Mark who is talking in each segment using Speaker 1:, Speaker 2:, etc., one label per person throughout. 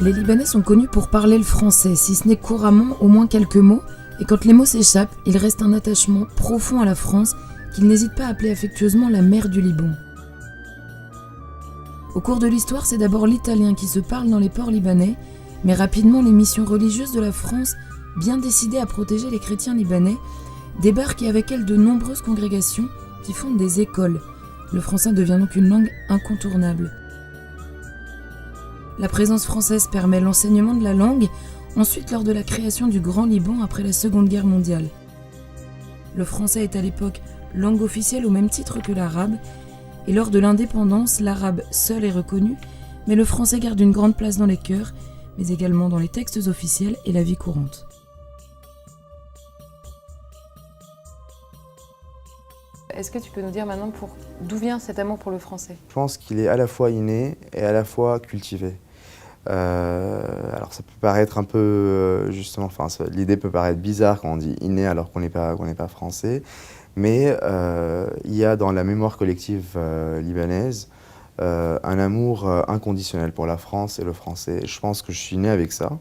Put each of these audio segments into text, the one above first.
Speaker 1: Les Libanais sont connus pour parler le français, si ce n'est couramment, au moins quelques mots, et quand les mots s'échappent, il reste un attachement profond à la France qu'ils n'hésitent pas à appeler affectueusement la mère du Liban. Au cours de l'histoire, c'est d'abord l'italien qui se parle dans les ports libanais, mais rapidement les missions religieuses de la France, bien décidées à protéger les chrétiens libanais, débarquent et avec elles de nombreuses congrégations qui fondent des écoles. Le français devient donc une langue incontournable. La présence française permet l'enseignement de la langue, ensuite lors de la création du Grand Liban après la Seconde Guerre mondiale. Le français est à l'époque langue officielle au même titre que l'arabe, et lors de l'indépendance, l'arabe seul est reconnu, mais le français garde une grande place dans les cœurs, mais également dans les textes officiels et la vie courante.
Speaker 2: Est-ce que tu peux nous dire maintenant d'où vient cet amour pour le français ?
Speaker 3: Je pense qu'il est à la fois inné et à la fois cultivé. Alors ça peut paraître un peu, justement, l'idée peut paraître bizarre quand on dit inné alors qu'on n'est pas français, mais il y a dans la mémoire collective libanaise un amour inconditionnel pour la France et le français. Je pense que je suis né avec ça.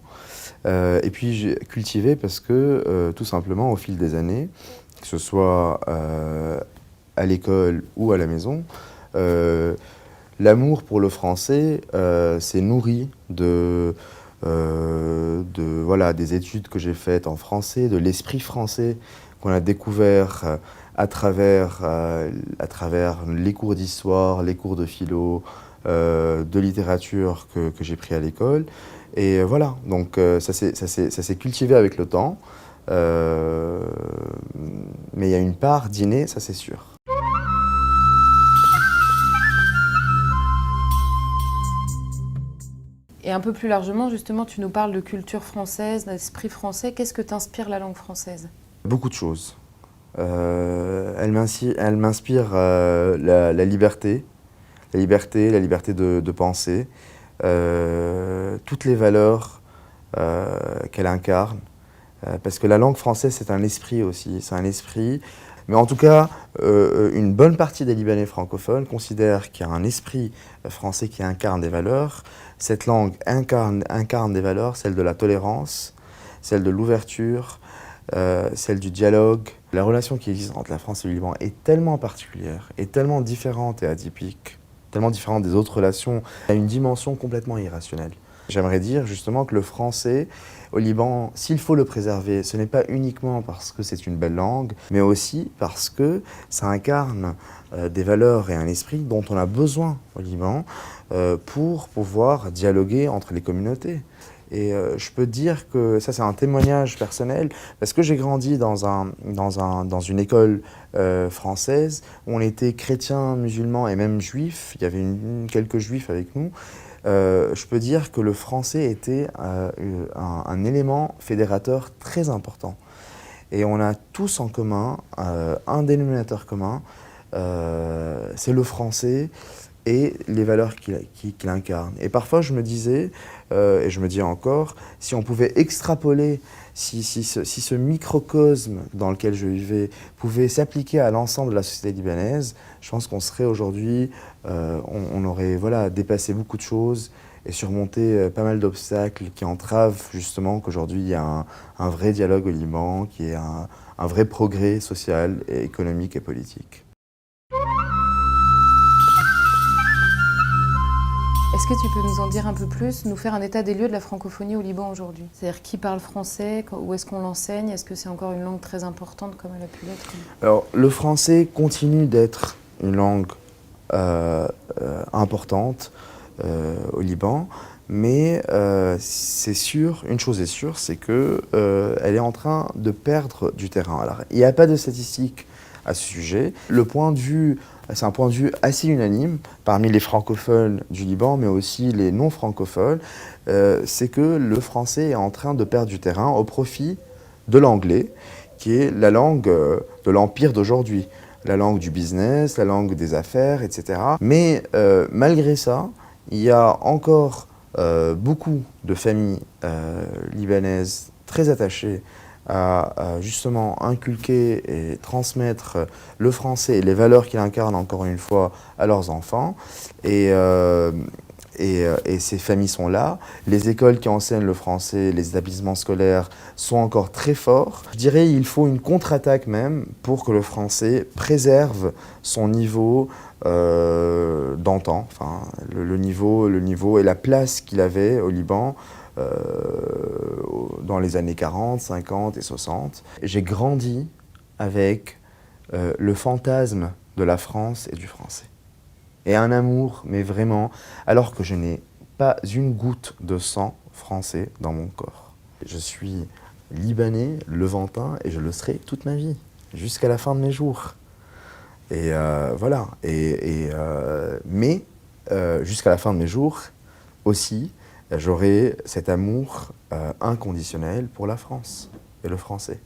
Speaker 3: Et puis j'ai cultivé parce que, tout simplement, au fil des années, que ce soit à l'école ou à la maison, l'amour pour le français s'est nourri des études que j'ai faites en français, de l'esprit français qu'on a découvert à travers les cours d'histoire, les cours de philo, de littérature que j'ai pris à l'école. Et voilà, donc ça s'est cultivé avec le temps, mais il y a une part d'inné, ça c'est sûr.
Speaker 2: Et un peu plus largement, justement, tu nous parles de culture française, d'esprit français. Qu'est-ce que t'inspire la langue française ?
Speaker 3: Beaucoup de choses. Elle m'inspire la liberté, la liberté de penser, toutes les valeurs qu'elle incarne. Parce que la langue française, c'est un esprit aussi, c'est un esprit. Mais en tout cas, une bonne partie des Libanais francophones considèrent qu'il y a un esprit français qui incarne des valeurs. Cette langue incarne des valeurs, celle de la tolérance, celle de l'ouverture, celle du dialogue. La relation qui existe entre la France et le Liban est tellement particulière, est tellement différente et atypique, tellement différente des autres relations, à une dimension complètement irrationnelle. J'aimerais dire justement que le français au Liban, s'il faut le préserver, ce n'est pas uniquement parce que c'est une belle langue, mais aussi parce que ça incarne des valeurs et un esprit dont on a besoin au Liban pour pouvoir dialoguer entre les communautés. Et je peux dire que ça, c'est un témoignage personnel, parce que j'ai grandi dans une école française où on était chrétiens, musulmans et même juifs. Il y avait quelques juifs avec nous. Je peux dire que le français était un élément fédérateur très important. Et on a tous en commun un dénominateur commun, c'est le français et les valeurs qu'il incarne. Et parfois je me disais, et je me dis encore, si on pouvait extrapoler, si ce microcosme dans lequel je vivais pouvait s'appliquer à l'ensemble de la société libanaise, je pense qu'on serait aujourd'hui, on aurait dépassé beaucoup de choses et surmonté pas mal d'obstacles qui entravent justement qu'aujourd'hui il y a un vrai dialogue au Liban, qui est un vrai progrès social, et économique et politique.
Speaker 2: Est-ce que tu peux nous en dire un peu plus, nous faire un état des lieux de la francophonie au Liban aujourd'hui ? C'est-à-dire qui parle français, où est-ce qu'on l'enseigne ? Est-ce que c'est encore une langue très importante comme elle a pu l'être ?
Speaker 3: Alors le français continue d'être une langue importante au Liban, mais c'est sûr, une chose est sûre, c'est que elle est en train de perdre du terrain. Alors il n'y a pas de statistiques à ce sujet. C'est un point de vue assez unanime parmi les francophones du Liban, mais aussi les non-francophones, c'est que le français est en train de perdre du terrain au profit de l'anglais, qui est la langue de l'empire d'aujourd'hui, la langue du business, la langue des affaires, etc. Mais malgré ça, il y a encore beaucoup de familles libanaises très attachées à justement inculquer et transmettre le français et les valeurs qu'il incarne, encore une fois, à leurs enfants. Et et ces familles sont là. Les écoles qui enseignent le français, les établissements scolaires sont encore très forts. Je dirais qu'il faut une contre-attaque même pour que le français préserve son niveau d'antan, enfin, le niveau et la place qu'il avait au Liban dans les années 40, 50 et 60. J'ai grandi avec le fantasme de la France et du français. Et un amour, mais vraiment, alors que je n'ai pas une goutte de sang français dans mon corps. Je suis libanais, levantin, et je le serai toute ma vie, jusqu'à la fin de mes jours. Et voilà. Mais jusqu'à la fin de mes jours aussi, j'aurai cet amour inconditionnel pour la France et le français.